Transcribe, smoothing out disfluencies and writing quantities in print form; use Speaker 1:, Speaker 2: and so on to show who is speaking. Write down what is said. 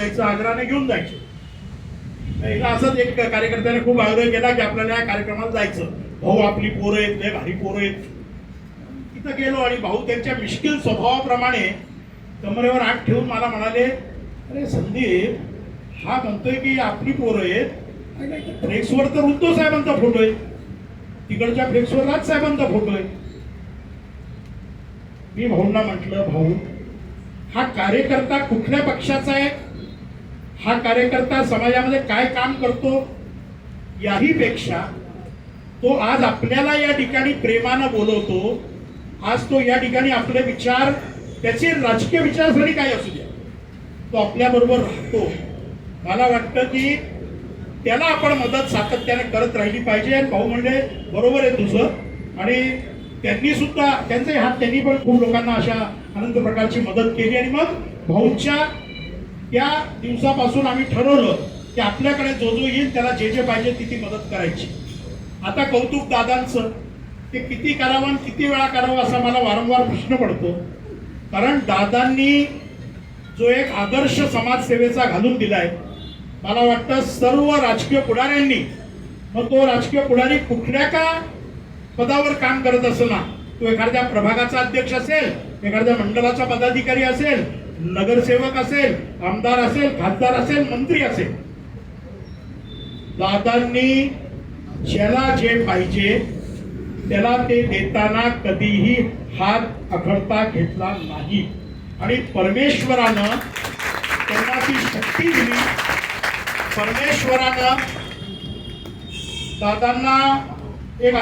Speaker 1: जायचं, आग्रहाने घेऊन जायचे. एकदा असंच एक कार्यकर्त्याने खूप आग्रह केला की आपल्याला या कार्यक्रमाला जायचं. भाऊ आपली पोरं आहेत, लय भारी पोरं आहेत. तिथं गेलो आणि भाऊ त्यांच्या मिश्किल स्वभावाप्रमाणे कमरेवर हात ठेवून मला म्हणाले, अरे संदीप, हा म्हणतोय की आपली पोरं आहेत, फ्लेक्सवर तर उद्धव साहेबांचा फोटो आहे, तिकडच्या फ्लेक्सवर राज साहेबांचा फोटो आहे. मी भाऊंना म्हटलं, भाऊ हा कार्यकर्ता कुठल्या पक्षाचा आहे, हा कार्यकर्ता समाजामध्ये काय काम करतो, याही पेक्षा तो आज आपल्याला या ठिकाणी प्रेमानं बोलवतो. आज तो या ठिकाणी आपले विचार, त्याचे राजकीय विचारसरणी काय असू द्या, तो आपल्या बरोबर राहतो. मला वाटतं की त्याला आपण मदत सातत्याने करत राहिली पाहिजे. भाऊ म्हणले बरोबर आहे तुझं. आणि त्यांनी सुद्धा त्यांचे हात, त्यांनी पण खूप लोकांना अशा अनंत प्रकारची मदत केली. आणि मग भाऊंच्या त्या दिवसापासून आम्ही ठरवलं की आपल्याकडे जो जो येईल त्याला जे जे पाहिजे ती मदत करायची. आता कौतुक दादांचं, ते किती करावं आणि किती वेळा करावं असा मला वारंवार प्रश्न पडतो. कारण दादांनी जो एक आदर्श समाजसेवेचा घालून दिलाय, मला वाटतं सर्व राजकीय पुढाऱ्यांनी, मग तो राजकीय पुढारी कुठल्या का पदावर काम करत असला, तो एखाद्या प्रभागाचा अध्यक्ष असेल, एखाद्या मंडळाचा पदाधिकारी असेल, नगरसेवक असेल, आमदार असेल, खासदार असेल, मंत्री असेल, दादांनी ज्याला जे पाहिजे त्याला ते देताना कधीही हात आखडता घेतला नाही. आणि परमेश्वरानं त्यांना ती शक्ती दिली. परमेश्वरानं दादांना एक